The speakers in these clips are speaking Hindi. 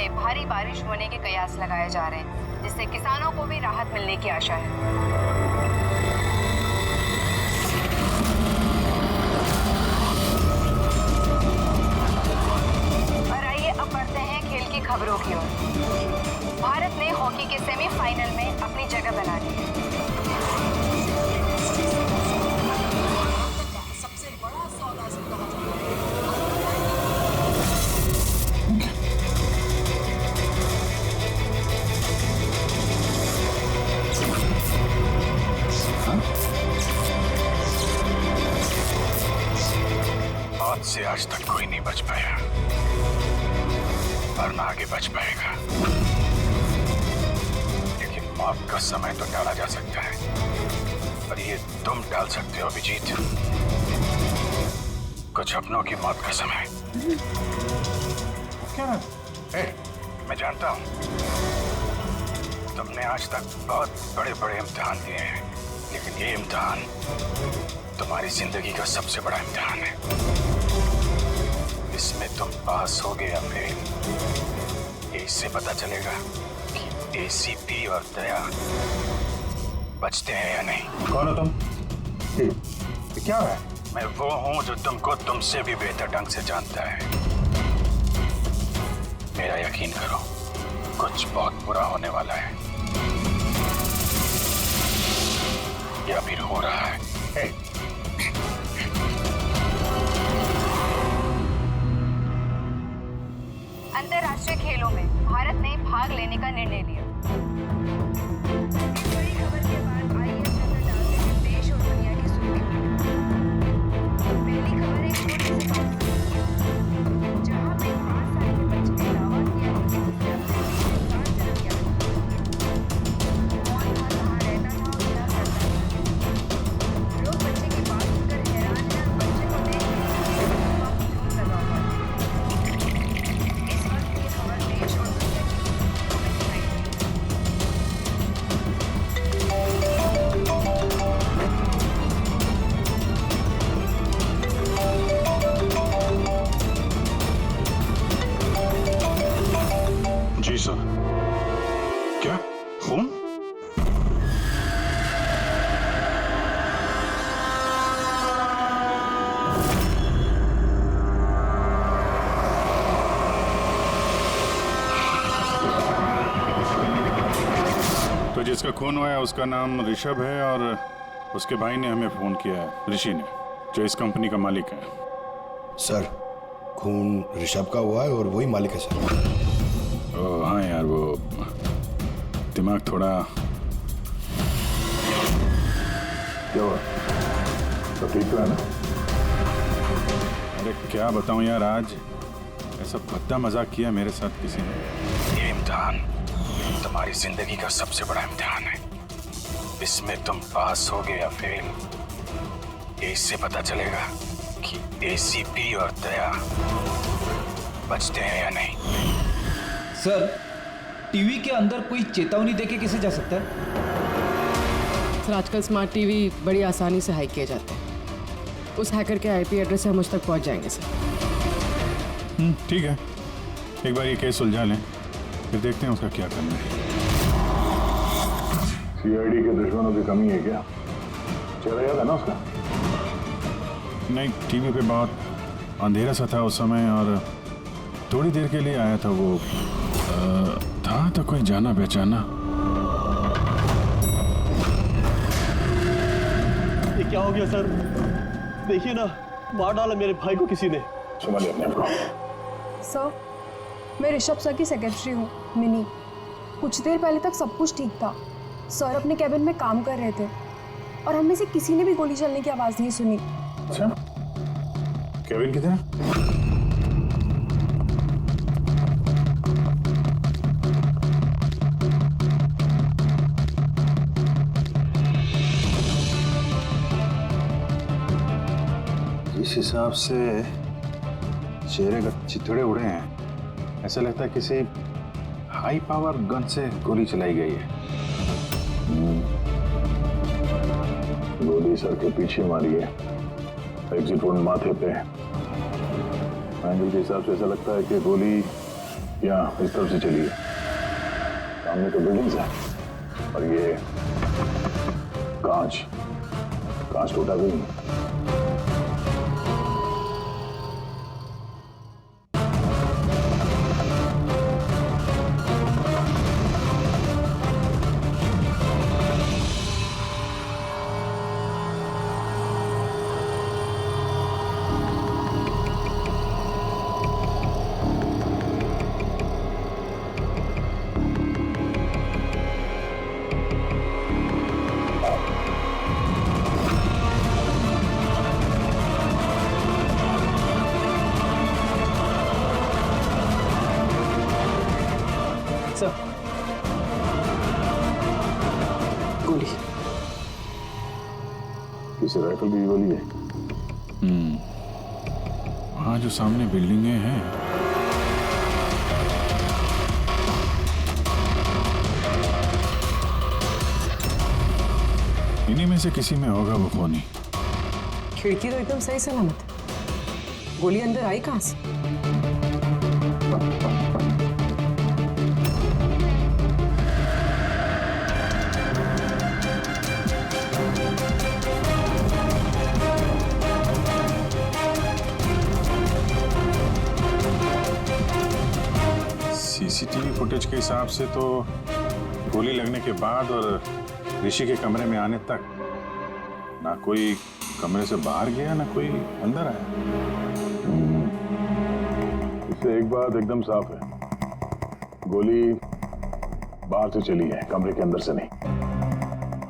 में भारी बारिश होने के कयास लगाए जा रहे हैं, जिससे किसानों को भी राहत मिलने की आशा है। और आइए अब बढ़ते हैं खेल की खबरों की ओर। भारत ने हॉकी के सेमीफाइनल में अपनी जगह बना ली है। सबसे बड़ा सौदा से कहा जाता है। आज से आज तक कोई नहीं बच पाया और ना आगे बच पाएगा, लेकिन मौत का समय तो टाला जा सकता है और ये तुम टाल सकते हो अभिजीत। कुछ अपनों की मौत का समय। क्या मैं जानता हूं तुमने आज तक बहुत बड़े बड़े इम्तिहान दिए हैं, लेकिन ये इम्तिहान तुम्हारी जिंदगी का सबसे बड़ा इम्तिहान है। इसमें तुम पास होगे या फेल, इससे पता चलेगा कि एसीपी और दया बचते हैं या नहीं। कौन हो तुम? क्या है? मैं वो हूं जो तुमको तुमसे भी बेहतर ढंग से जानता है। मेरा यकीन करो, कुछ बहुत बुरा होने वाला है या फिर हो रहा है। अंतर्राष्ट्रीय खेलों में भारत ने भाग लेने का निर्णय लिया। इस बड़ी खबर के बाद आइए नजर डालते हैं देश और दुनिया की सुर्खियों में। पहली खबर एक छोटे से गांव से, जहां पे 5 साल के बच्चे ने दावा किया कि उसने अपने साथ जन्म लिया था। कौन था, कहाँ रहता था और क्या करता था? लोग बच्चे की बात सुनकर हैरान हैं और बच्चे को देख झूठ लगा हुआ है। इस वक्त ये खबर देश और दुनिया की सुर्खियों में दिखाई दी। जी सर। क्या खून? तो जिसका खून हुआ है उसका नाम ऋषभ है और उसके भाई ने हमें फोन किया है, ऋषि ने, जो इस कंपनी का मालिक है। सर, खून ऋषभ का हुआ है और वही मालिक है सर। ओह हाँ यार, वो दिमाग थोड़ा। क्या हुआ? तो ठीक तो है ना? अरे क्या बताऊं यार, आज ऐसा भद्दा मजाक किया मेरे साथ किसी ने। ये इम्तिहान तुम्हारी जिंदगी का सबसे बड़ा इम्तिहान है। इसमें तुम पास होगे या फेल, इससे पता चलेगा कि एसीपी और दया बचते हैं या नहीं। सर, टीवी के अंदर कोई चेतावनी देके कैसे जा सकता है? सर, आजकल स्मार्ट टीवी बड़ी आसानी से हैक किए जाते हैं। उस हैकर के आईपी एड्रेस से हम मुझ तक पहुंच जाएंगे सर। ठीक है, एक बार ये केस सुलझा लें, फिर देखते हैं उसका क्या करना है। सीआईडी के दुश्मनों की कमी है क्या? चेहरा याद है ना उसका? नहीं, टीवी पे बहुत अंधेरा सा था उस समय और थोड़ी देर के लिए आया था वो। था तो कोई जाना पहचाना। ये क्या हो गया सर? देखिए ना, मार डाला मेरे भाई को किसी ने। संभालिए अपने आप को। सर, मैं ऋषभ सर की सेक्रेटरी हूँ, मिनी। कुछ देर पहले तक सब कुछ ठीक था। सर अपने कैबिन में काम कर रहे थे और हम में से किसी ने भी गोली चलने की आवाज़ नहीं सुनी। अच्छा, केविन किधर? जिस हिसाब से चेहरे का चिथड़े उड़े हैं, ऐसा लगता है किसी हाई पावर गन से गोली चलाई गई है। गोली सर के पीछे मारी है, एग्जिट वोन माथे पे। एंगल के हिसाब से ऐसा लगता है कि गोली यहाँ इस तरफ से चलिए, सामने तो बिल्डिंग्स है और ये कांच टूटा भी नहीं। सर, गोली। किसी राइफल की गोली है? वहाँ जो सामने बिल्डिंगें हैं, इन्हीं में से किसी में होगा वो खूनी। खिड़की तो एकदम सही सलामत है, गोली अंदर आई कहाँ से? सीसीटीवी फुटेज के हिसाब से तो गोली लगने के बाद और ऋषि के कमरे में आने तक ना कोई कमरे से बाहर गया ना कोई अंदर आया। इससे एक बात एकदम साफ है, गोली बाहर से चली है, कमरे के अंदर से नहीं।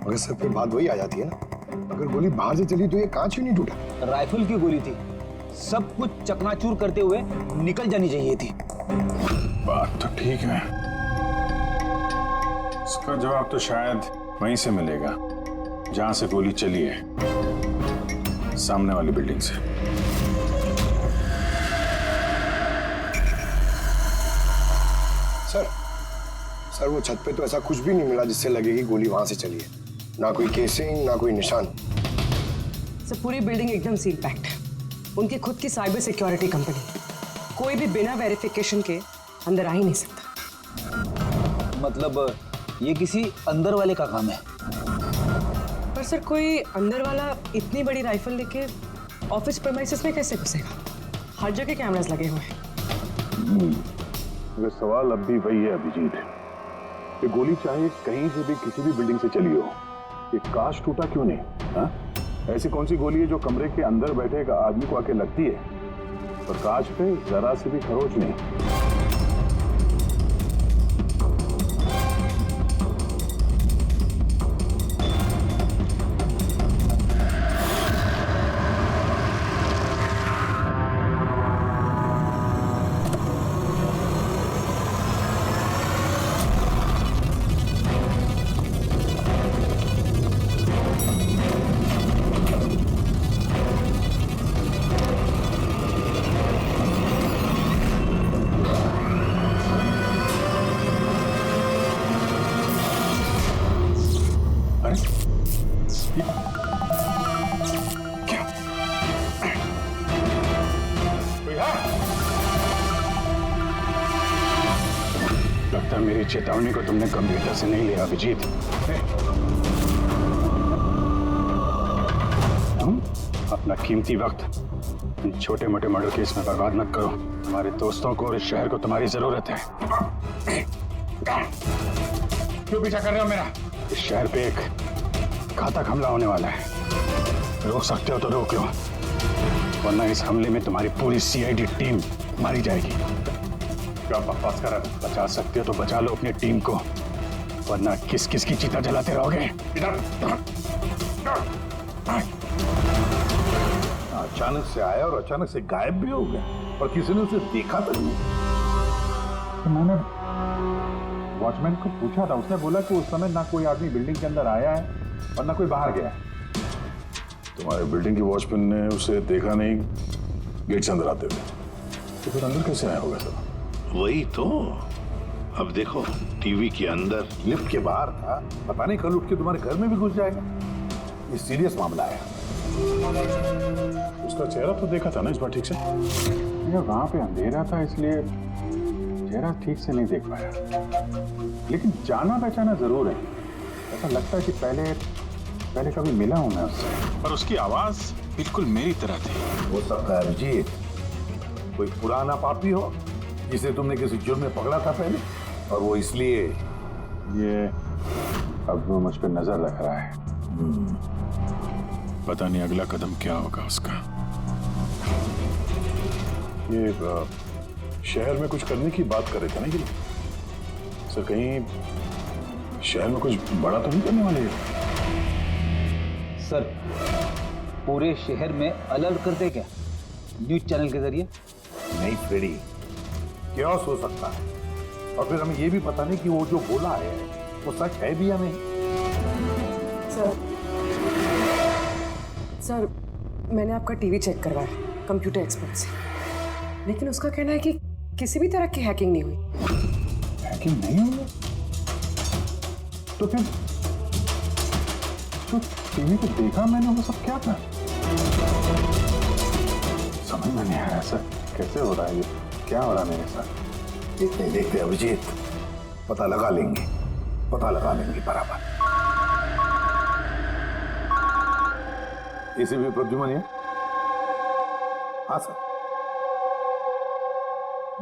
मगर सर फिर बात वही आ जाती है ना, अगर गोली बाहर से चली तो ये कांच क्यों नहीं टूटा? राइफल की गोली थी, सब कुछ चकनाचूर करते हुए निकल जानी चाहिए थी। बात तो ठीक है, इसका जवाब तो शायद वहीं से मिलेगा जहां से गोली चली है, सामने वाली बिल्डिंग से। सर वो छत पे तो ऐसा कुछ भी नहीं मिला जिससे लगे कि गोली वहां से चली है, ना कोई केसिंग ना कोई निशान। सर पूरी बिल्डिंग एकदम सील पैक्ड है, उनकी खुद की साइबर सिक्योरिटी कंपनी, कोई भी बिना वेरिफिकेशन के अंदर आ ही नहीं सकता। मतलब ये किसी अंदर वाले का काम है। पर सर कोई अंदर वाला इतनी बड़ी राइफल लेके ऑफिस प्रेमाइसेस में कैसे घुसेगा? हर जगह कैमरास लगे हुए हैं। ये सवाल अब भी वही है अभिजीत, ये गोली चाहे कहीं से भी किसी भी बिल्डिंग से चली हो, ये कांच टूटा क्यों नहीं? हाँ? ऐसी कौन सी गोली है जो कमरे के अंदर बैठे एक आदमी को आके लगती है और कांच पे जरा सी भी खरोच नहीं? लगता है मेरी चेतावनी को तुमने गंभीरता से नहीं लिया अभिजीत। अपना कीमती वक्त इन छोटे मोटे मर्डर केस में बर्बाद मत करो। हमारे दोस्तों को और इस शहर को तुम्हारी जरूरत है। क्यों पीछा कर रहे हो मेरा? इस शहर पे एक घातक हमला होने वाला है, रोक सकते हो तो रोक लो, वरना इस हमले में तुम्हारी पूरी सीआईडी टीम मारी जाएगी। क्या बकवास कर रहे हो? बचा सकते हो तो बचा लो अपनी टीम को, वरना किस किस की चिता जलाते रहोगे। अचानक से आया और अचानक से गायब भी हो गया और किसी ने उसे देखा तक नहीं। तो मैंने वॉचमैन को पूछा था, उसने बोला कि उस समय ना कोई आदमी बिल्डिंग के अंदर आया है और ना कोई बाहर गया है। तुम्हारे बिल्डिंग की वॉचमैन ने उसे देखा नहीं गेट से अंदर आते हुए, तो फिर अंदर कैसे आया होगा सर? वही तो। अब देखो टीवी के अंदर, लिफ्ट के बाहर था, पता नहीं कल उठ के तुम्हारे घर में भी घुस जाएगा। ये सीरियस मामला है। उसका चेहरा तो देखा था ना इस बार ठीक से? वहां पे अंधेरा था इसलिए चेहरा ठीक से नहीं देख पाया, लेकिन जाना पहचाना जरूर है। ऐसा लगता है कि पहले कभी मिला हूं मैं उससे। पर उसकी आवाज बिल्कुल मेरी तरह थी। हो सकता है अभिजीत कोई पुराना पापी हो जिसे तुमने किसी जुर्म में पकड़ा था पहले, और वो इसलिए ये अब वो मुझ पर नजर रख रहा है। पता नहीं अगला कदम क्या होगा उसका। ये शहर में कुछ करने की बात कर रहे थे ना ये लोग? सर कहीं शहर में कुछ बड़ा तो नहीं करने वाले हैं? सर पूरे शहर में अलर्ट कर दे क्या न्यूज चैनल के जरिए? नहीं फ्रेडी, क्योस हो सकता है, और फिर हमें ये भी पता नहीं कि वो जो बोला है वो सच है भी या नहीं। सर मैंने आपका टीवी चेक करवाया कंप्यूटर एक्सपर्ट से, लेकिन उसका कहना है कि किसी भी तरह की हैकिंग नहीं हुई। हैकिंग नहीं हुई? तो फिर तो टीवी पे देखा मैंने वो सब क्या था? समझ में नहीं आया सर, कैसे हो रहा है ये, क्या हो रहा है मेरे साथ? देखते अभिजीत, पता लगा लेंगे बराबर। एसीपी प्रद्युमन है? हाँ सर।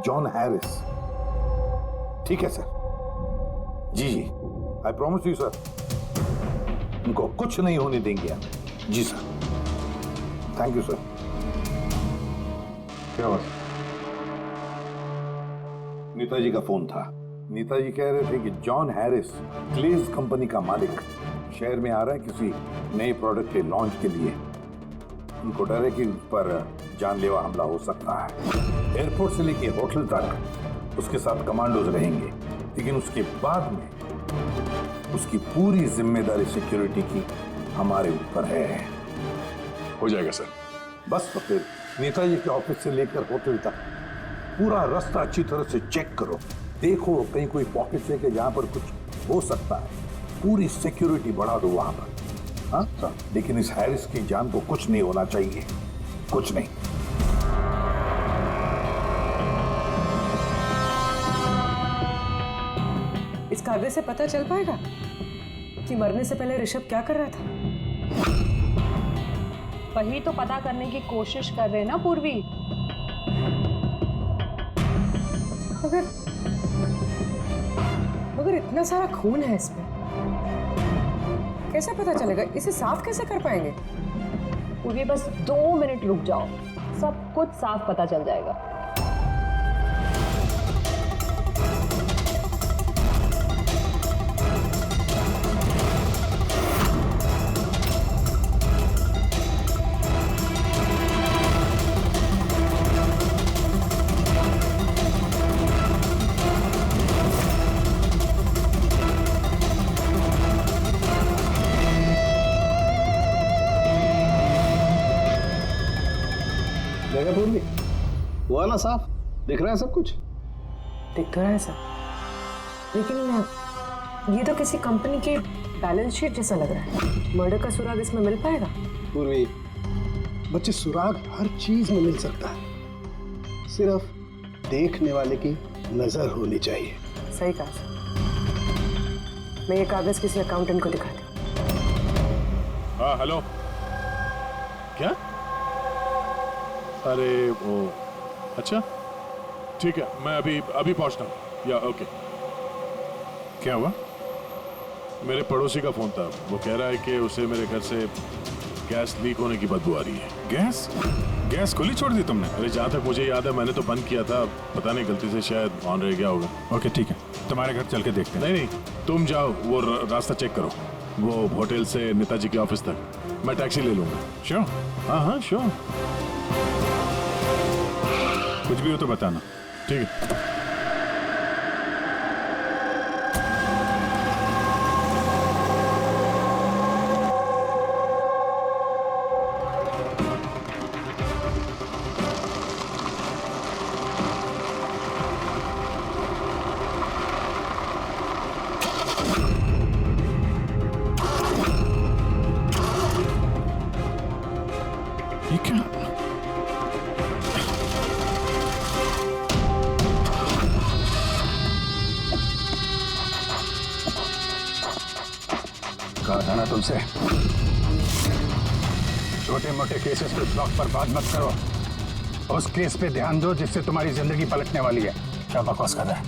जॉन हैरिस, ठीक है सर। जी आई प्रॉमिस यू सर, उनको कुछ नहीं होने देंगे हम। जी सर, थैंक यू सर। क्या हुआ? नेताजी का फोन था। नेताजी कह रहे थे कि जॉन हैरिस क्लेज कंपनी का मालिक शहर में आ रहा है किसी नए प्रोडक्ट के लॉन्च के लिए। उनको डर है कि उस पर जानलेवा हमला हो सकता है। एयरपोर्ट से लेके होटल तक उसके साथ कमांडोज रहेंगे, लेकिन उसके बाद में उसकी पूरी जिम्मेदारी सिक्योरिटी की हमारे ऊपर है। हो जाएगा सर। बस तो फिर नेताजी के ऑफिस से लेकर होटल तक पूरा रास्ता अच्छी तरह से चेक करो, देखो कहीं कोई पॉकेट है कि जहां पर कुछ हो सकता है। पूरी सिक्योरिटी बढ़ा दो वहां पर। हाँ सर, लेकिन इस हैरिस की जान को कुछ नहीं होना चाहिए, कुछ नहीं। इस कागज से पता चल पाएगा कि मरने से पहले ऋषभ क्या कर रहा था? वही तो पता करने की कोशिश कर रहे हैं ना पूर्वी। अगर इतना सारा खून है इसमें, कैसे पता चलेगा? इसे साफ कैसे कर पाएंगे? पूर्वी बस 2 मिनट रुक जाओ, सब कुछ साफ पता चल जाएगा। हुआ ना साफ? दिख रहा है सब कुछ? दिख तो रहा है सर, लेकिन ये तो किसी कंपनी के बैलेंस शीट जैसा लग रहा है। मर्डर का सुराग इसमें मिल पाएगा? पूर्वी, बच्चे सुराग हर चीज में मिल सकता है, सिर्फ देखने वाले की नजर होनी चाहिए। सही कहा सर। मैं ये कागज किसी अकाउंटेंट को दिखाती हूँ। हाँ हेलो, क्या? अरे वो, अच्छा ठीक है, मैं अभी पहुंचता हूँ। या ओके। क्या हुआ? मेरे पड़ोसी का फोन था, वो कह रहा है कि उसे मेरे घर से गैस लीक होने की बदबू आ रही है। गैस खुली छोड़ दी तुमने? अरे जहाँ तक मुझे याद है मैंने तो बंद किया था, पता नहीं गलती से शायद ऑन रह गया होगा। ओके ठीक है, तुम्हारे घर चल के देखते हैं। नहीं तुम जाओ, वो रास्ता चेक करो, वो होटल से नेताजी के ऑफिस तक। मैं टैक्सी ले लूंगा। श्योर? हाँ श्योर। कुछ भी हो तो बताना। ठीक है। ये क्या? कहा था ना तुमसे, छोटे मोटे केसेस पे ब्लॉक पर बात मत करो, उस केस पे ध्यान दो जिससे तुम्हारी जिंदगी पलटने वाली है। क्या बकवास कर रहा है?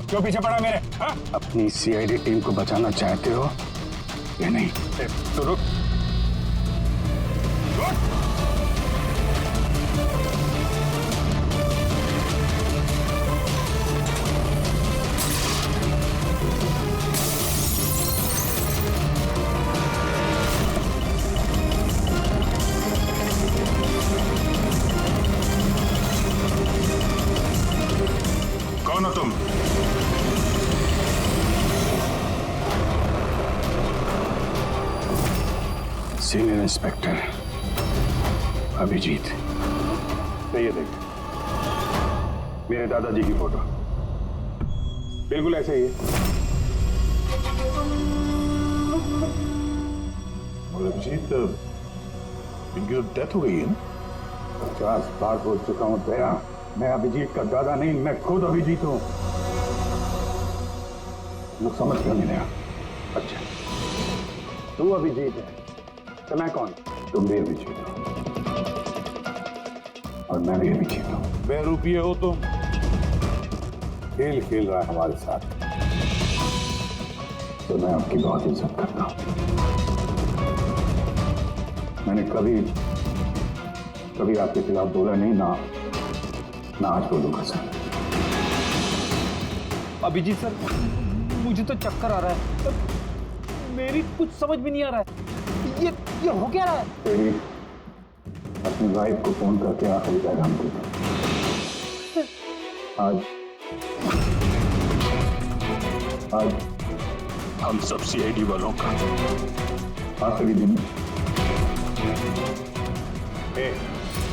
क्यों पीछे पड़ा मेरे? हा? अपनी सीआईडी टीम को बचाना चाहते हो या नहीं? तो रुक। कौन हो तुम? Senior inspector Abhijeet. तो ये देख, मेरे दादाजी की फोटो बिल्कुल ऐसे ही है। और अभिजीत, इनकी तो डेथ हो गई है ना? 50 बार बोल चुका हूँ दया, मैं अभिजीत का दादा नहीं, मैं खुद अभिजीत हूँ। लोग समझ क्यों नहीं रहा? अच्छा, तू अभिजीत है तो मैं कौन? तुम भी अभिजीत हो और मैं भी अभिजीत हूँ। बेरुपये हो तुम। खेल खेल रहा है हमारे साथ। तो मैं आपकी बहुत इज्जत करता हूँ। मैंने कभी आपके खिलाफ बोला नहीं, ना आज बोलूंगा सर। अभिजीत सर, मुझे तो चक्कर आ रहा है, मेरी कुछ समझ में नहीं आ रहा है। ये हो क्या रहा है? तेरी अपनी वाइफ को फोन करके आखिरी पैगाम दे दो। आज हम सब सीआईडी वालों का आखिरी दिन।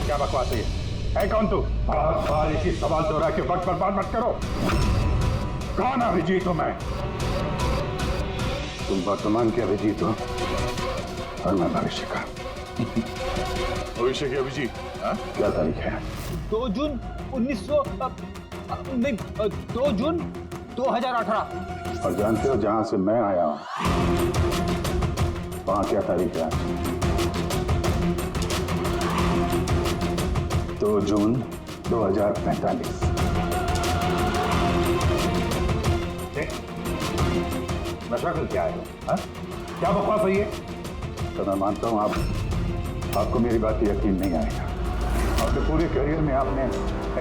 क्या बकवास है ये? है कौन तू? बार एक ही सवाल दोहरा के वक्त बर्बाद मत करो। कौन अभिजीत हूं मैं? तुम वर्तमान के अभिजीत हो और मैं भविष्य का। भविष्य के अभिजीत? क्या तारीख है? 2 जून 2 जून 2018। और जानते हो जहां से मैं आया हूं वहां क्या तारीख है? 2 जून 2045। नशा कर क्या है? क्या बकवास है ये? तो मैं मानता हूं आपको मेरी बात पे यकीन नहीं आएगा। अपने पूरे करियर में आपने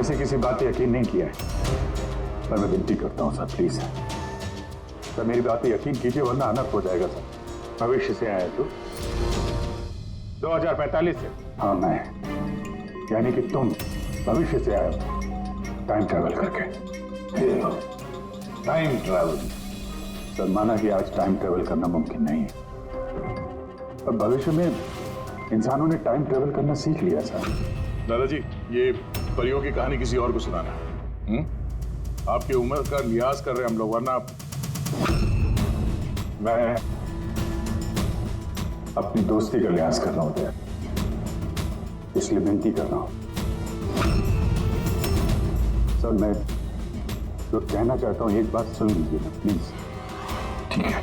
ऐसे किसी बात पे यकीन नहीं किया है, पर मैं विनती करता हूं सर, प्लीज सर मेरी बात पे यकीन कीजिए वरना अनर्थ हो जाएगा सर। भविष्य से आया तू? 2045 से? हाँ मैं, यानी कि तुम भविष्य से आए हो टाइम ट्रैवल करके। Time travel? सर माना कि आज टाइम ट्रैवल करना मुमकिन नहीं है, पर भविष्य में इंसानों ने टाइम ट्रैवल करना सीख लिया सर। दादाजी, ये परियों की कहानी किसी और को सुनाना है। आपकी उम्र का लिहाज कर रहे हैं हम लोग, वरना मैं अपनी दोस्ती का लिहाज कर रहा हूं, इसलिए विनती कर रहा हूं सर। मैं जो कहना चाहता हूं एक बात सुन लीजिए ना प्लीज। ठीक है।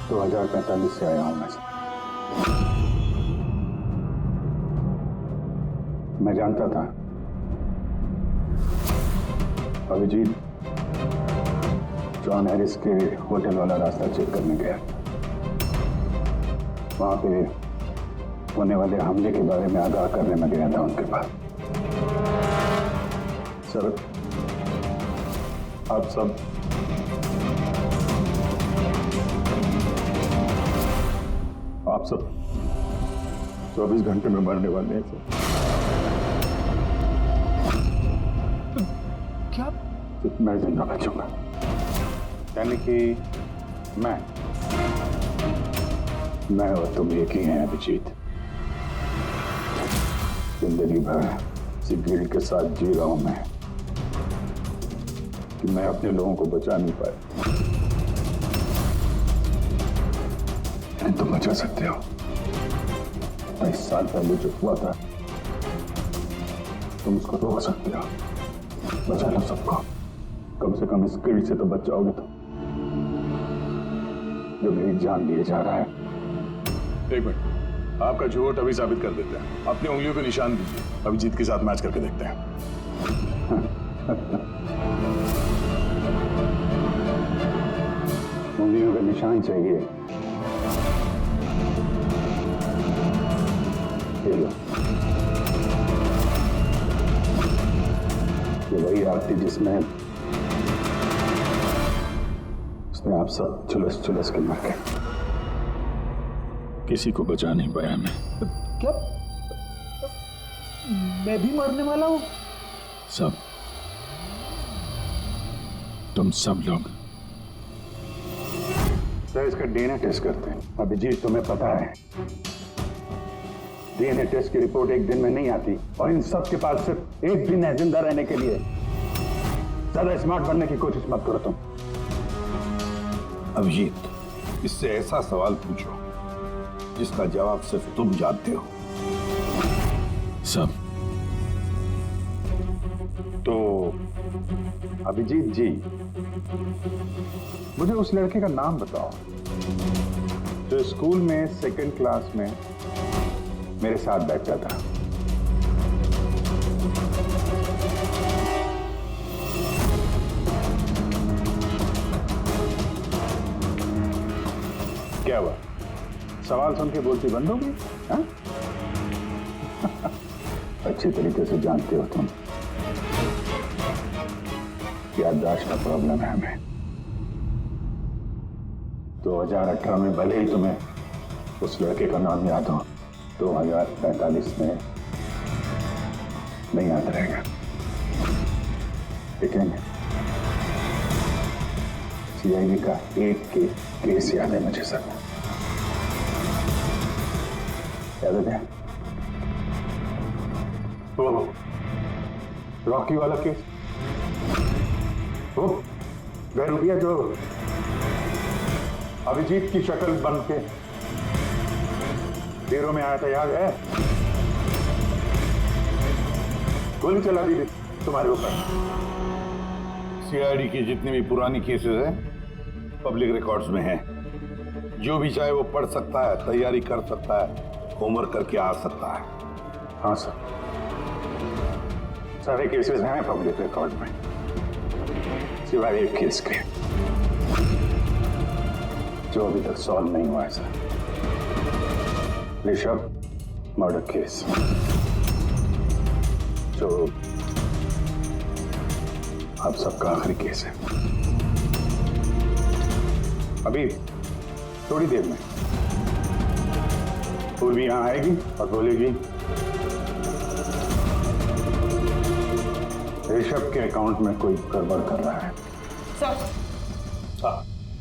तो 2045 से आया हूं मैं जानता था अभिजीत जॉन हैरिस के होटल वाला रास्ता चेक करने गया। वहां पे होने वाले हमले के बारे में आगाह करने में गया था उनके पास। सर आप सब 24 घंटे में मरने वाले हैं सर। क्या? मैं जिंदा बचूंगा, यानी कि मैं और तुम एक ही हैं अभिजीत। जिंदगी भर इसी गिल्ड के साथ जी रहा हूं मैं कि मैं अपने लोगों को बचा नहीं पाया, लेकिन तुम बचा सकते हो। 27 साल पहले जो हुआ था तुम उसको रोक सकते हो, बचा लो सबको। कम से कम इस गिल्ड से तो बच जाओगे तुम, जो मेरी जान लिए जा रहा है। एक मिनट, आपका झूठ अभी साबित कर देते हैं। अपनी उंगलियों पे निशान दीजिए, अभिजीत के साथ मैच करके देखते हैं। उंगलियों का निशान चाहिए? ये लो, ये वही आग थी जिसमें आप सब झुलस के मर गए। किसी को बचा नहीं पाया मैं। क्या मैं भी मरने वाला हूँ? सब, तुम सब लोग। तो इसका डीएनए टेस्ट करते हैं। अभिजीत, तुम्हें पता है डीएनए टेस्ट की रिपोर्ट एक दिन में नहीं आती, और इन सब के पास सिर्फ एक दिन है जिंदा रहने के लिए। ज्यादा स्मार्ट बनने की कोशिश मत करो तुम। अभिजीत, इससे ऐसा सवाल पूछो जिसका जवाब सिर्फ तुम जानते हो। सब। तो अभिजीत जी, मुझे उस लड़के का नाम बताओ जो स्कूल में सेकंड क्लास में मेरे साथ बैठता था। क्या हुआ? सवाल सुन के बोलती बंद हो गई? हाँ? अच्छी तरीके से जानते हो तुम, याददाश्त का प्रॉब्लम है हमें। 2018 में भले ही तुम्हें उस लड़के का नाम याद हो, 2045 में नहीं याद रहेगा। लेकिन सीआईडी का एक केस याद है मुझे सब। याद है? वो रॉकी वाला केस, वो गैरुपिया जो अभिजीत की शक्ल बन के डेरों में आया था, याद है? गोली चला दी तुम्हारे ऊपर। सीआईडी की जितनी भी पुरानी केसेस हैं पब्लिक रिकॉर्ड्स में हैं। जो भी चाहे वो पढ़ सकता है, तैयारी कर सकता है, होमवर्क करके आ सकता है। हाँ सर, सारे केसेस हैं पब्लिक रिकॉर्ड में, सिवाय एक केस के जो अभी तक सॉल्व नहीं हुआ है सर। ऋषभ मर्डर केस, जो आप सबका आखिरी केस है। अभी थोड़ी देर में पूर्वी यहां आएगी और बोलेगी ऋषभ के अकाउंट में कोई गड़बड़ कर रहा है। सर,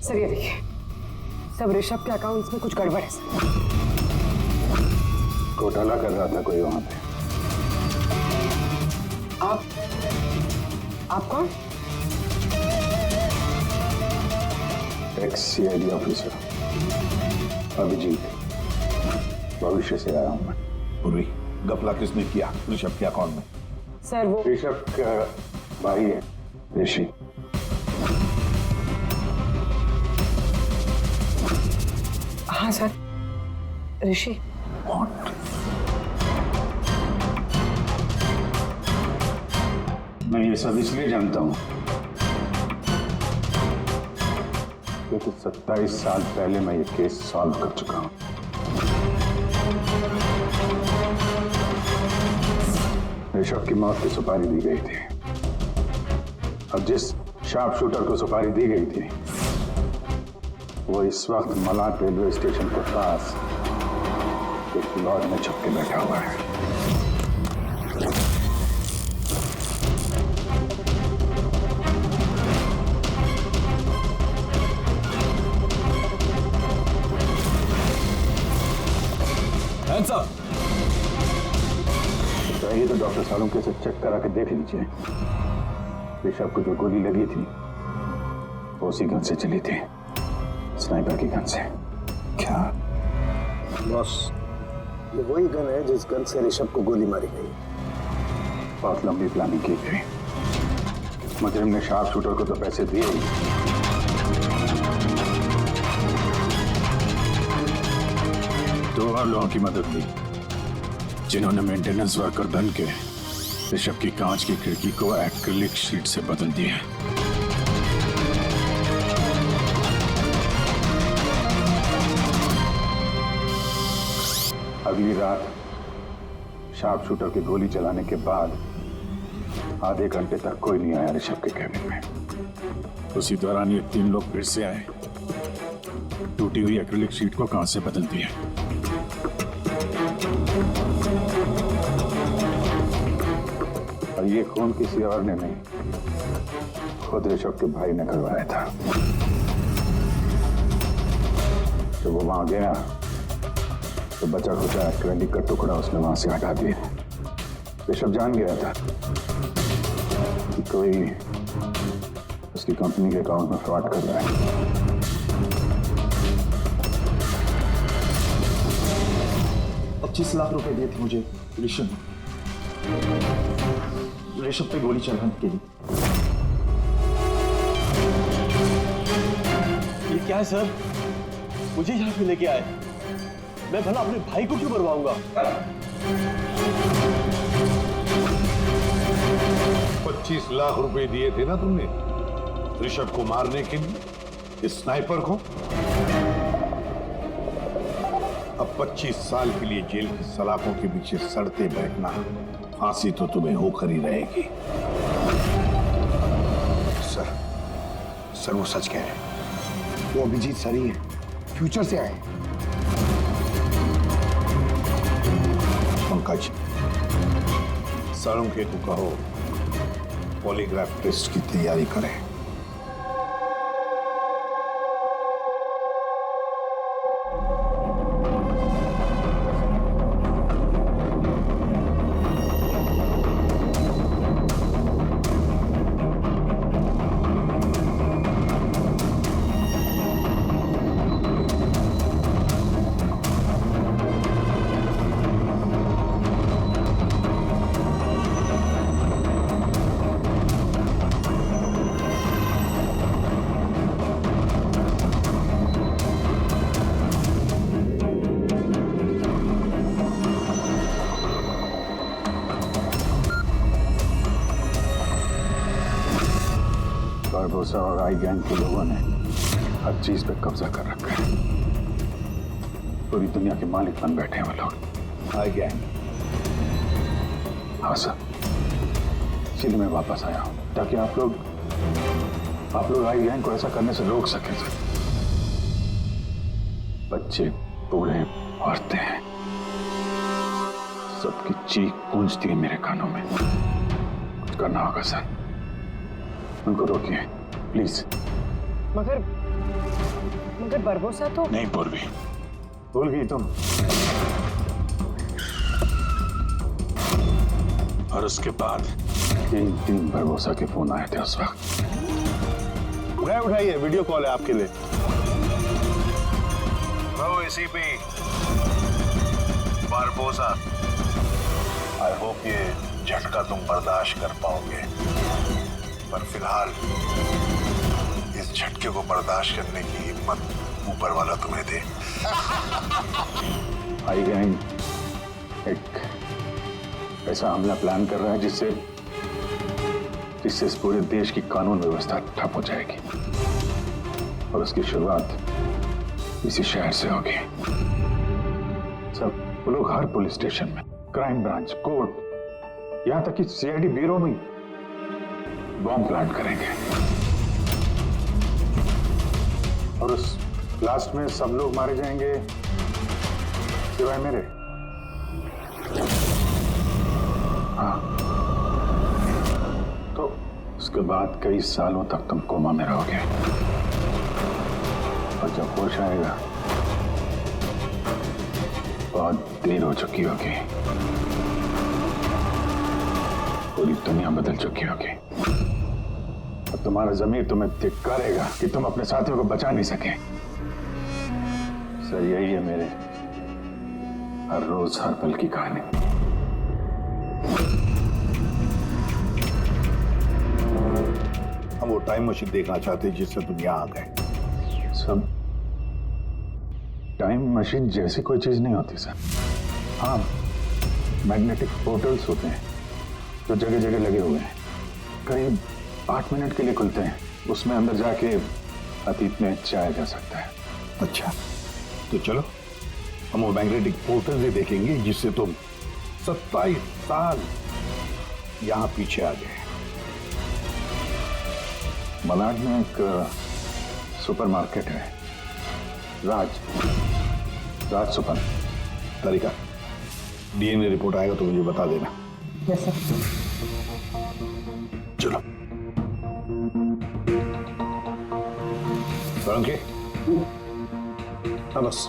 सर ये देखिए, सब ऋषभ के अकाउंट्स में कुछ गड़बड़ है सर। घोटाला कर रहा था कोई वहां पे। आप कौन? एक्स सीआईडी ऑफिसर अभिजीत, भविष्य से आया हूं मैं। पूर्वी, गपला किसने किया ऋषभ के अकाउंट में? सर वो ऋषभ का भाई है ऋषि। हाँ सर, ऋषि। मैं ये सब इसलिए जानता हूं क्योंकि 27 साल पहले मैं ये केस सॉल्व कर चुका हूं। ऋषभ की मौत की सुपारी दी गई थी, और जिस शार्प शूटर को सुपारी दी गई थी वो इस वक्त मलाट रेलवे स्टेशन के पास एक लॉज में छुप के बैठा हुआ है। Hands up! चाहिए तो डॉक्टर सालुंके से चेक करा के देख लीजिए। ऋषभ को जो गोली लगी थी वो उसी गन से चली थी, स्नाइपर की गन से। क्या बॉस, ये वही गन है जिस गन से ऋषभ को गोली मारी गई। बहुत लंबी प्लानिंग की गई। मुजरिम ने शार्प शूटर को तो पैसे दिए ही, दो और लोगों की मदद ली जिन्होंने मेंटेनेंस वर्कर बन के ऋषभ की कांच की खिड़की को एक्रिलिक शीट से बदल दिया। अगली रात शार्प शूटर की गोली चलाने के बाद आधे घंटे तक कोई नहीं आया ऋषभ के कैबिन में। उसी दौरान ये 3 लोग फिर से आए, टूटी हुई एक्रिलिक शीट को कांच से बदल दिया। और ये खून किसी और ने नहीं, खुद ऋषभ के भाई ने करवाया था। जब वो वहां गया तो बचा खुचा एक्रिलिक का टुकड़ा उसने वहां से हटा दिया। ऋषभ जान गया था कि कोई उसकी कंपनी के अकाउंट में फ्रॉड कर रहा है। 25 लाख रुपए दिए थे मुझे ऋषभ पे गोली चलाने के लिए। ये क्या है सर? मुझे यहाँ पे लेके आए, मैं भला अपने भाई को क्यों मरवाऊंगा? 25 लाख रुपए दिए थे ना तुमने ऋषभ को मारने के लिए, इस स्नाइपर को। अब 25 साल के लिए जेल की सलाखों के पीछे सड़ते बैठना, फांसी तो तुम्हें होकर ही रहेगी। सर वो सच कह रहे हैं। वो अभिजीत सर ही है, फ्यूचर से आए। पंकज, साळुंखे को कहो पॉलीग्राफ टेस्ट की तैयारी करें। बारबोसा और आई गैंग के लोगों ने हर चीज पे कब्जा कर रखा है। पूरी दुनिया के मालिक बन बैठे हैं वो लोग। आई गैंग? हाँ सर, इसलिए मैं वापस आया हूं ताकि आप लोग आई गैंग को ऐसा करने से रोक सकें। बच्चे, बूढ़े, औरतें, सबकी चीख गूंजती है मेरे कानों में। कुछ करना होगा सर, उनको रोकिए प्लीज। मगर बरबोसा तो नहीं पूर्वी, भूल गई तुम? और उसके बाद 3 बरबोसा के फोन आए थे उस वक्त। उठाइए, वीडियो कॉल है आपके लिए। एसीपी बारबोसा, आई होप ये झटका तुम बर्दाश्त कर पाओगे, पर फिलहाल इस झटके को बर्दाश्त करने की हिम्मत ऊपर वाला तुम्हें दे। आई गैंग एक ऐसा हमला प्लान कर रहा है जिससे इस पूरे देश की कानून व्यवस्था ठप हो जाएगी, और उसकी शुरुआत इसी शहर से होगी। सब वो लोग हर पुलिस स्टेशन में, क्राइम ब्रांच, कोर्ट, यहां तक कि सीआईडी ब्यूरो में बॉम्ब प्लांट करेंगे, और उस ब्लास्ट में सब लोग मारे जाएंगे सिवाय मेरे। हाँ, तो उसके बाद कई सालों तक तुम कोमा में रहोगे, और जब होश आएगा बहुत देर हो चुकी होगी, पूरी दुनिया बदल चुकी होगी। अब तुम्हारा ज़मीर तुम्हें धिक्कारेगा कि तुम अपने साथियों को बचा नहीं सके। सर, यही है मेरे हर रोज हर पल की कहानी। हम वो टाइम मशीन देखना चाहते हैं जिससे तुम यहाँ आ गए। सब टाइम मशीन जैसी कोई चीज नहीं होती सर। हाँ, मैग्नेटिक पोर्टल्स होते हैं जो जगह जगह लगे हुए हैं, करीब 8 मिनट के लिए खुलते हैं। उसमें अंदर जाके अतीत में जाया जा सकता है। अच्छा, तो चलो हम वो मैग्नेटिक पोर्टल भी देखेंगे जिससे तुम 27 साल यहाँ पीछे आ गए। मलाड में एक सुपरमार्केट है, राज सुपर। तरीका डीएनए रिपोर्ट आएगा तो मुझे बता देना। Yes sir. चलो सोलंकी, हाँ बस।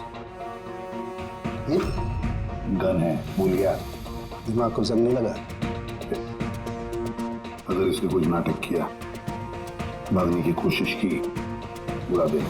गन है, भूल गया? दिमाग को जंग नहीं लगा? अगर इसने कुछ नाटक किया, भागने की कोशिश की, बुला देना।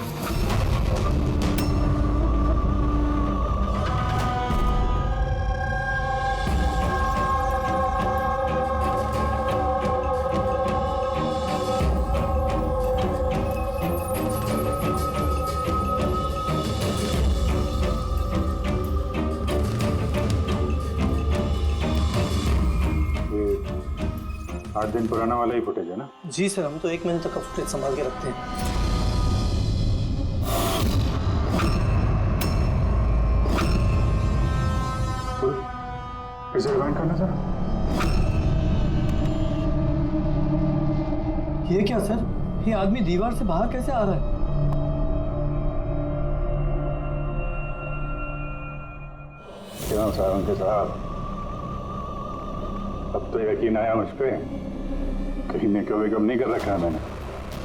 ये 8 दिन पुराना वाला ही फुटेज है ना? जी सर, हम तो 1 महीने तक का फुटेज संभाल के रखते हैं। इसे रिवाइंड करना सर। ये क्या सर? ये आदमी दीवार से बाहर कैसे आ रहा है? क्यों साहब के साहब, अब तो यकीन आया मुझ पे। कहीं ने कभी कम नहीं कर रखा है मैंने।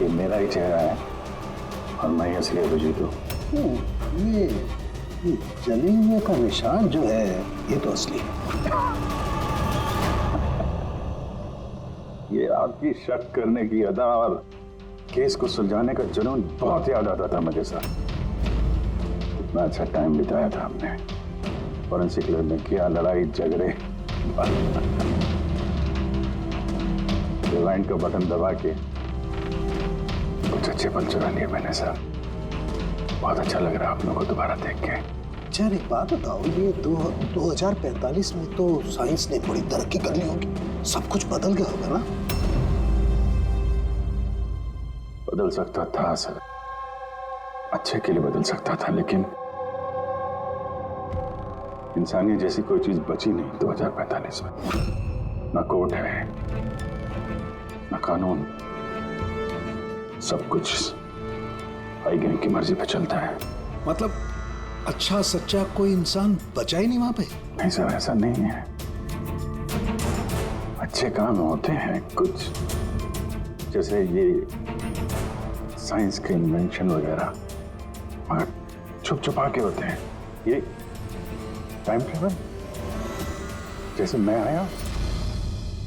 ये मेरा ही चेहरा है और मैं ही असली अभिजीत हूँ। ये जले हुए का निशान जो है ये तो असली है। ये आपकी शक करने की अदा और केस को सुलझाने का जुनून बहुत याद आता था मुझे सर। इतना अच्छा टाइम बिताया था हमने फॉरेंसिक लैब में, किया लड़ाई झगड़े। रिवाइंड का बटन दबा के कुछ अच्छे पल चुरा लिए मैंने सर। बहुत अच्छा लग रहा है आप लोगों को दोबारा देख के। यार एक बात बताओ, ये 2045 में तो साइंस ने बड़ी तरक्की कर ली होगी, सब कुछ बदल गया होगा ना? बदल सकता था सर, अच्छे के लिए बदल सकता था, लेकिन इंसानियत जैसी कोई चीज बची नहीं 2045 में। ना कोर्ट है, ना कानून, सब कुछ आई गई की मर्जी पे चलता है। मतलब अच्छा सच्चा कोई इंसान बचा ही नहीं वहां पे? नहीं सर, ऐसा नहीं है। अच्छे काम होते हैं कुछ, जैसे ये साइंस के इन्वेंशन वगैरह, मगर छुप छुपा के होते हैं। ये टाइम ट्रेवल, जैसे मैं आया,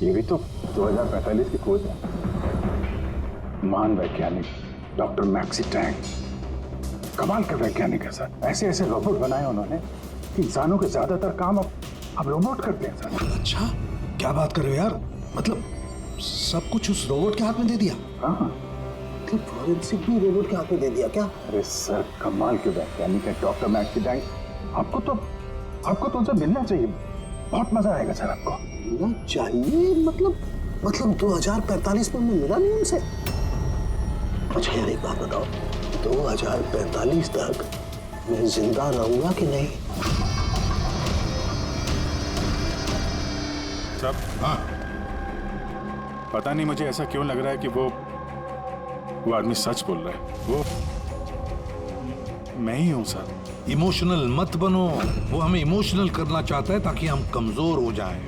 ये भी तो 2045 की खोज है। महान वैज्ञानिक डॉक्टर मैक्सी टैंक, कमाल के वैज्ञानिक है सर। ऐसे ऐसे रोबोट बनाए उन्होंने कि इंसानों के ज्यादातर काम अब रोबोट करते हैं सर। अच्छा, क्या बात कर रहे हो यार? मतलब सब कुछ उस रोबोट के हाथ में दे दिया? हाँ, फॉरेंसिक भी रोबोट के हाथ में दे दिया क्या? अरे सर, कमाल के वैज्ञानिक है डॉक्टर मैक्सी टैंक। आपको तो उनसे मिलना चाहिए, बहुत मजा आएगा सर आपको। मिलना चाहिए? मतलब 2045 में मैं मिला नहीं उनसे? अच्छा यार एक बात बताओ, 2045 तक मैं जिंदा रहूंगा कि नहीं? सब हाँ, पता नहीं मुझे ऐसा क्यों लग रहा है कि वो आदमी सच बोल रहा है। वो मैं ही हूं सर। इमोशनल मत बनो, वो हमें इमोशनल करना चाहता है ताकि हम कमजोर हो जाएं।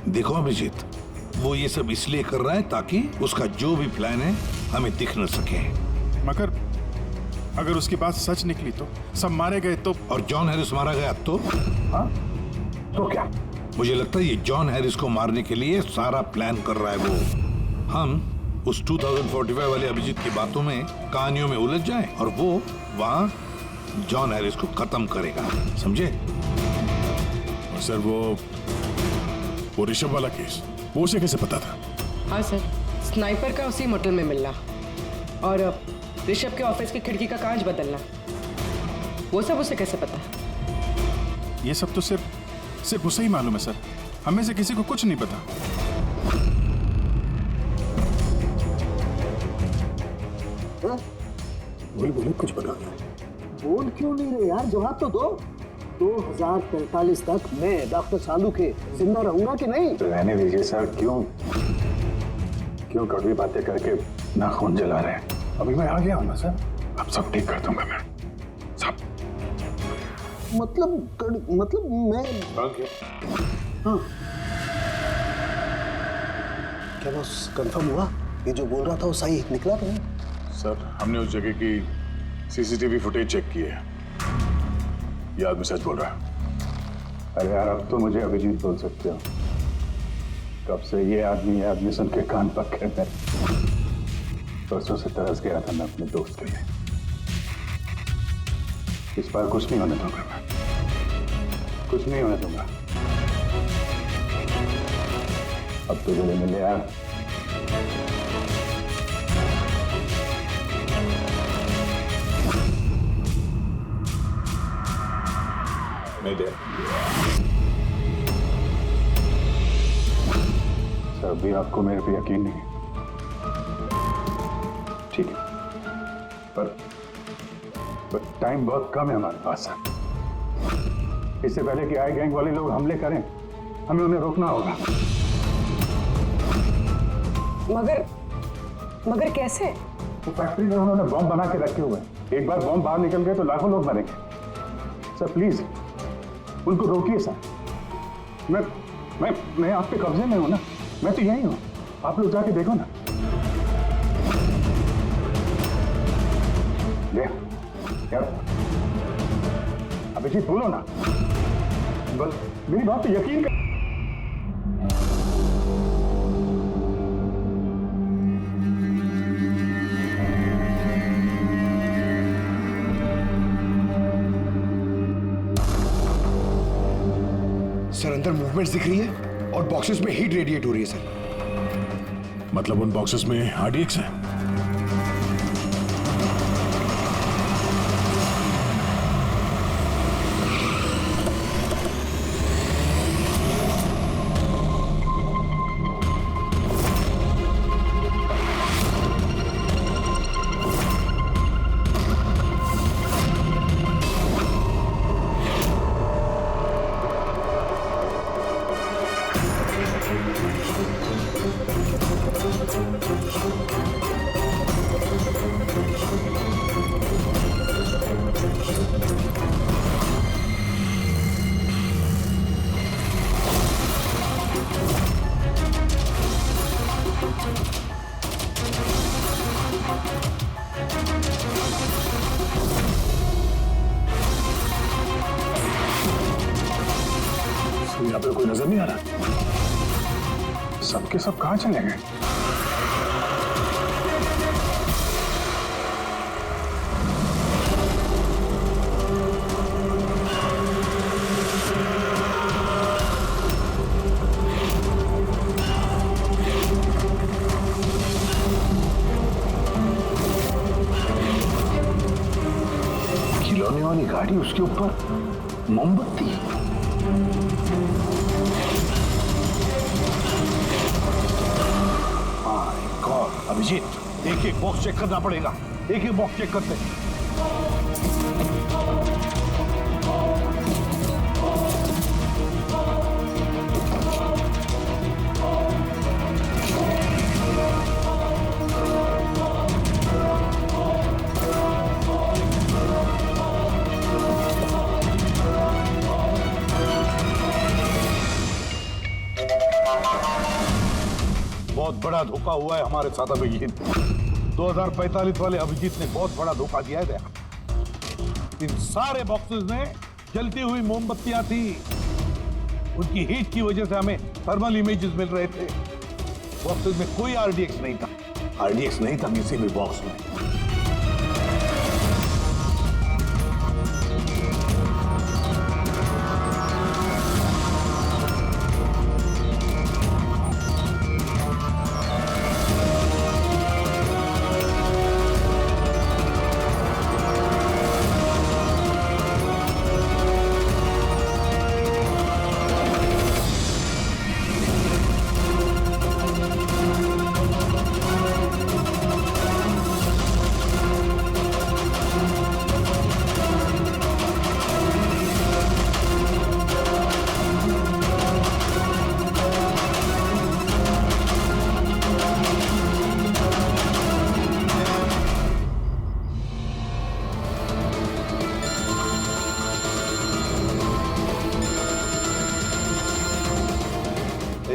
देखो अभिजीत, वो ये सब इसलिए कर रहा है ताकि उसका जो भी प्लान है हमें दिख न सके। मगर अगर उसकी बात सच निकली तो सब मारे गए तो? और जॉन हैरिस मारा गया तो? हाँ, तो क्या? मुझे लगता है ये जॉन हैरिस को मारने के लिए सारा प्लान कर रहा है वो। हम उस 2045 वाले अभिजीत की बातों में, कहानियों में उलझ जाएं और वो वहां जॉन हैरिस को खत्म करेगा, समझे? और सर वो ऋषभ वाला केस, वो उसे कैसे पता था? हाँ सर, स्नाइपर का उसी मोटल में मिलना और ऋषभ के ऑफिस की खिड़की का कांच बदलना, वो सब उसे कैसे पता? ये सब तो सिर्फ उसे ही मालूम है सर, हमें से किसी को कुछ नहीं पता। बोल बोल कुछ बना बोल क्यों नहीं रहे यार, जवाब तो दो। 2045 तक मैं डॉक्टर सालू के जिंदा रहूंगा कि नहीं? रहने दीजिए सर, क्यों कड़वी बातें करके नाखून जला रहे हैं? अभी मैं आ गया हूँ ना सर, अब सब ठीक कर दूंगा मैं, सब। मतलब मैं हाँ, क्या बस कंफर्म हुआ? ये जो बोल रहा था वो सही निकला तो नहीं? सर हमने उस जगह की सीसीटीवी फुटेज चेक की है, ये आदमी सच बोल रहा है। अरे यार, अब तो मुझे अभिजीत बोल सकते हो। कब से ये आदमी सुन के कान पक्के में। परसों से तरस गया था मैं अपने दोस्त के लिए। इस बार कुछ नहीं होने दूंगा मैं, कुछ नहीं होने दूंगा। अब तो गले मिले यार। नहीं दे सर, अभी आपको मेरे पे यकीन नहीं है, ठीक है, पर टाइम बहुत कम है हमारे पास। इससे पहले कि आई गैंग वाले लोग हमले करें, हमें उन्हें रोकना होगा। मगर कैसे? वो फैक्ट्री में उन्होंने बॉम्ब बना के रखे हुए हैं। एक बार बॉम्ब बाहर निकल गए तो लाखों लोग मरेंगे। सर प्लीज उनको रोकिए सर। मैं आपके कब्जे में हूं ना, मैं तो यही हूं, आप लोग जाके देखो ना। यार अभिजीत बोलो ना, बस मेरी बात पे यकीन कर। सर अंदर मूवमेंट्स दिख रही है और बॉक्सेस में हीट रेडिएट हो रही है सर। मतलब उन बॉक्सेस में RDX है? यहाँ पे कोई नजर नहीं आ रहा, सबके सब कहाँ चले गए? खिलौने वाली गाड़ी, उसके ऊपर मोमबत्ती। अभिजीत एक एक बॉक्स चेक करना पड़ेगा, एक एक बॉक्स चेक करते हैं। बहुत बड़ा धोखा हुआ है हमारे साथ अभिजीत। 2045 वाले अभिजीत ने बहुत बड़ा धोखा दिया है। इन सारे बॉक्सेस में जलती हुई मोमबत्तियां थी। उनकी हीट की वजह से हमें थर्मल इमेजेस मिल रहे थे। बॉक्सेस में कोई RDX नहीं था। RDX नहीं था किसी भी बॉक्स में।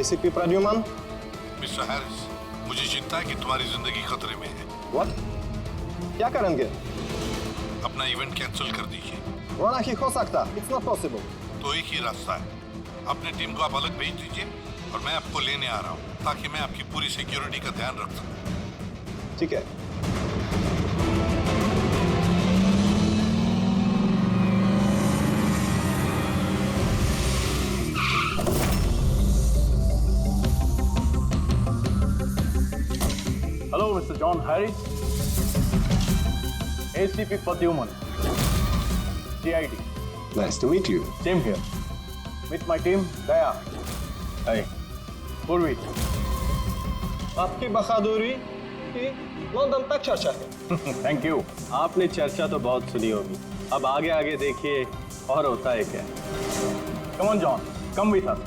एसीपी प्रद्युमन। मिस्टर हैरिस, मुझे चिंता है कि तुम्हारी जिंदगी खतरे में है। व्हाट? क्या करेंगे? अपना इवेंट कैंसिल कर दीजिए। वो नहीं हो सकता, इट्स नॉट पॉसिबल। तो एक ही रास्ता है, अपनी टीम को आप अलग भेज दीजिए और मैं आपको लेने आ रहा हूँ ताकि मैं आपकी पूरी सिक्योरिटी का ध्यान रख सकूं। ठीक है। Hello, Mr. John Harris. ACP Pradyuman. CID. Nice to meet you. Same here. With my team, Daya. Hey. Purvi. आपकी बहादुरी की लंदन तक चर्चा है। Thank you. आपने चर्चा तो बहुत सुनी होगी, अब आगे आगे देखिए और होता है क्या। Come on, John. Come with us.